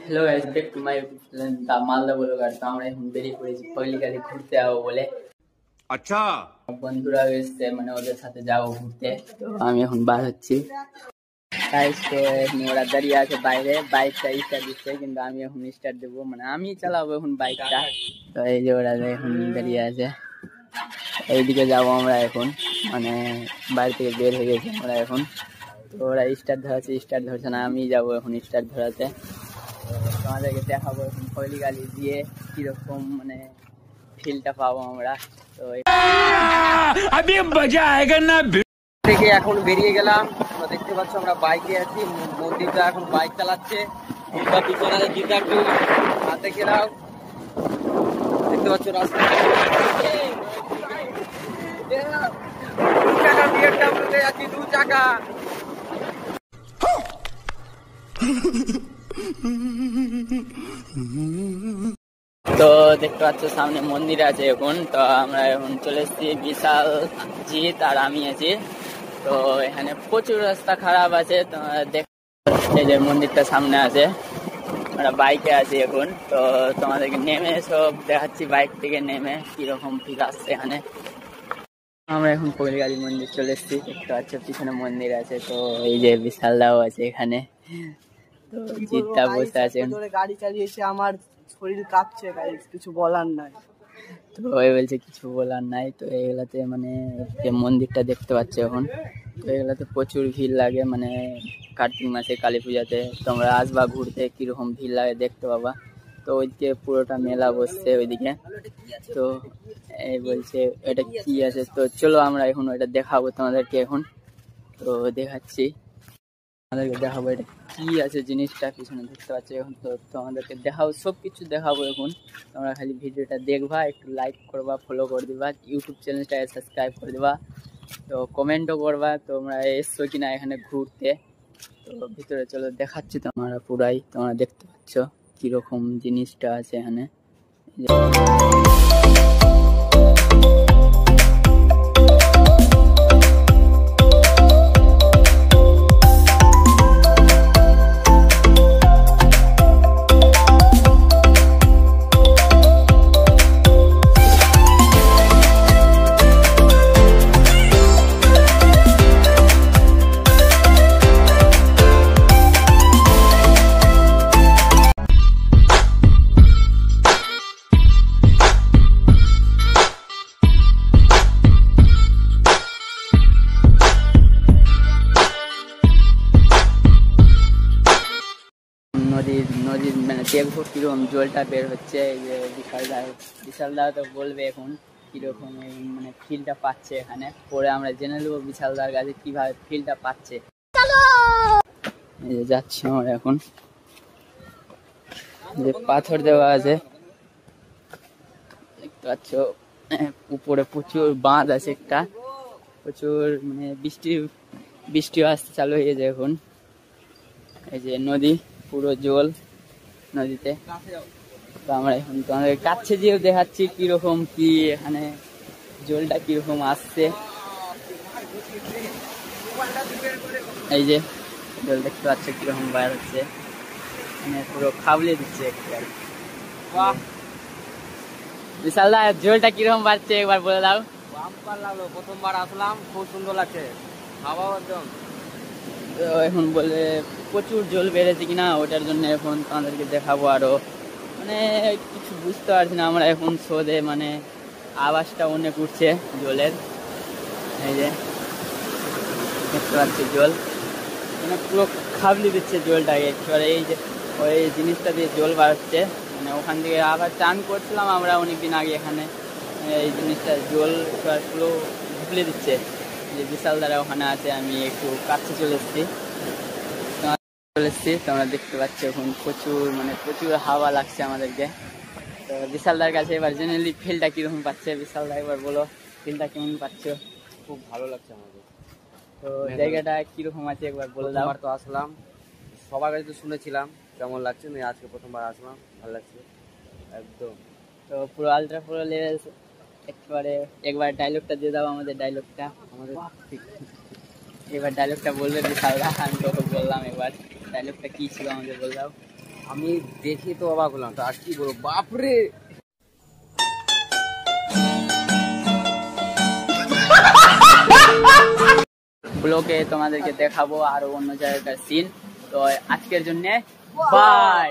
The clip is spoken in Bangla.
Hello guys, back to my the Malda blogger. তো আমরা এখন বেরিয়ে পড়েছি পল্লিকালি ঘুরতে যাবো বলে। আচ্ছা, বন্ধুরা এসছে, মানে ওদের সাথে যাবো ঘুরতে। তো আমি এখন বার হচ্ছি গাইস। তো এখন ওরা দাঁড়িয়ে আছে বাইরে, বাইকটা স্টার্ট দিচ্ছে, কিন্তু আমি এখন স্টার্ট দেবো, মানে আমি চালাবো এখন বাইকটা। তো এই যে ওরা এখন দাঁড়িয়ে আছে, এইদিকে যাবো আমরা এখন, মানে বাড়ি থেকে বের হয়ে গেছি আমরা এখন। তো ওরা স্টার্ট ধরছে না, আমি যাবো এখন স্টার্ট ধরাতে। তোমাদেরকে দেখাবো এখন পল্লিকালি দিয়ে কিরকম মানে ফিলটা পাবো আমরা। তো থেকে এখন বেরিয়ে গেলাম। তোমরা দেখতে পাচ্ছ আমরা বাইকে আছি, মন্দিরটা এখন বাইক চালাচ্ছে, পিছনে হাতে গেলাম। দেখতে পাচ্ছ রাস্তা যাচ্ছি, 2 চাকা। তো দেখতে পাচ্ছ সামনে মন্দির আছে এখন। তো আমরা এখন চলে এসেছি বিশাল জিৎ আর আমি আছি। তো এখানে প্রচুর রাস্তা খারাপ আছে, তোমরা এই যে মন্দিরটা সামনে আছে, আমরা বাইকে আছি এখন। তো তোমাদেরকে নেমে সব দেখাচ্ছি, বাইক থেকে নেমে কিরকম ফিল আসছে এখানে। আমরা এখন পল্লিকালি মন্দির চলে এসেছি, দেখতে পাচ্ছ পিছনে মন্দির আছে। তো এই যে বিশাল দাও আছে এখানে, তো জিতটা বসে আছে। গাড়ি চালিয়েছে, আমার শরীর কাঁপছে গাইস, কিছু বলার নাই। তো ওই বলছে কিছু বলার নাই। তো এগুলাতে মানে যে মন্দিরটা দেখতে পাচ্ছ এখন, তো এগুলাতে প্রচুর ভিড় লাগে, মানে কার্তিক মাসে কালী পূজাতে তোমরা আসবা ঘুরতে, কিরকম ভিড় লাগে দেখতে পাবা। তো ওইদিকে পুরোটা মেলা বসছে ওইদিকে। তো এই বলছে এটা কি আছে, তো চলো আমরা এখন ওইটা দেখাবো তোমাদেরকে এখন। তো দেখাচ্ছি, আমাদেরকে দেখাবো এটা কি আছে জিনিসটা, পিছনে দেখতে পাচ্ছ এখন। তো তোমাদেরকে দেখাবো, সব কিছু দেখাবো এখন। তোমরা খালি ভিডিওটা দেখবা, একটু লাইক করবা, ফলো করে দিবা, ইউটিউব চ্যানেলটাকে সাবস্ক্রাইব করে দিবা। তো কমেন্টও করবা তোমরা এসছো কিনা এখানে ঘুরতে। তো ভিতরে চলো দেখাচ্ছি তোমরা পুরাই, তোমরা দেখতে পাচ্ছ কিরকম জিনিসটা আছে এখানে। নদীর মানে দেখবো কিরকম জলটা বের হচ্ছে। এই যে বিশাল দা তো বলবে এখন কিরকম মানে ফিলটা পাচ্ছে এখানে, পরে আমরা জেনে নেবো বিশাল দার কাছে কিভাবে ফিলটা পাচ্ছে। এই যে যাচ্ছি আমরা এখন, যে পাথর দেওয়া আছে দেখতে পাচ্ছ, উপরে প্রচুর বাঁধ আছে একটা, প্রচুর মানে বৃষ্টিও আসতে চালু হয়ে যায় এখন। এই যে নদী, পুরো জল নদীতে। তো আমরা এখন তোমাদের কাছে যেও দেখাচ্ছি কিরকম কি এখানে জলটা কিরকম আসছে। এই যে জল দেখতে পাচ্ছ কিরকম বার হচ্ছে, মানে পুরো খাবলে দিচ্ছে একবার। বিশাল দা জলটা কিরকম বাড়ছে একবার বলে দাও। লাগলো, প্রথমবার আসলাম, খুব সুন্দর লাগছে, হাওয়া একদম। তো এখন বলে প্রচুর জল বেড়েছে কিনা, ওটার জন্য এখন তোমাদেরকে দেখাবো। আরো মানে কিছু বুঝতে পারছি না আমরা এখন, শোধে মানে আওয়াজটা অনেক উঠছে জলের। এই যে দেখতে পাচ্ছি জল মানে পুরো খাবলি দিচ্ছে জলটাকে একেবারে। এই যে ওই জিনিসটা দিয়ে জল বাড়ছে, মানে ওখান থেকে আবার চান করছিলাম আমরা অনেকদিন আগে এখানে, এই জিনিসটা জল পুরো ঢুকলে দিচ্ছে। যে বিশাল দ্বারা ওখানে আছে, আমি একটু কাছে চলে এসেছি, তোমরা দেখতে পাচ্ছ এখন প্রচুর হাওয়া লাগছে আমাদেরকে। তো বিশালদার কাছে এবার জেনারেলি ফিলটা কিরকম পাচ্ছে, বিশালদা এবার বলো ফিলটা কেমন পাচ্ছ? খুব ভালো লাগছে আমাদের। তো জায়গাটা কিরকম আছে একবার বলে দাও। তো আসলাম, সবার কাছে তো শুনেছিলাম কেমন লাগছে, না আজকে প্রথমবার আসলাম, ভালো লাগছে একদম। তো পুরো আলট্রা পুরো লেভেল একেবারে। একবার ডায়লগটা দিয়ে দাও আমাদের, ডায়লগটা আমাদের এবার ডায়লগটা বলবে বিশালদা। আমি তো বললাম, এবার ডায়লগটা কি ছিল আমাদের বলে দাও। আমি দেখি তো অবাক হলাম, তো আর কি বলবো, বাপরে। ব্লগে তোমাদেরকে দেখাবো আরো অন্য জায়গার সিন। তো আজকের জন্য বাই।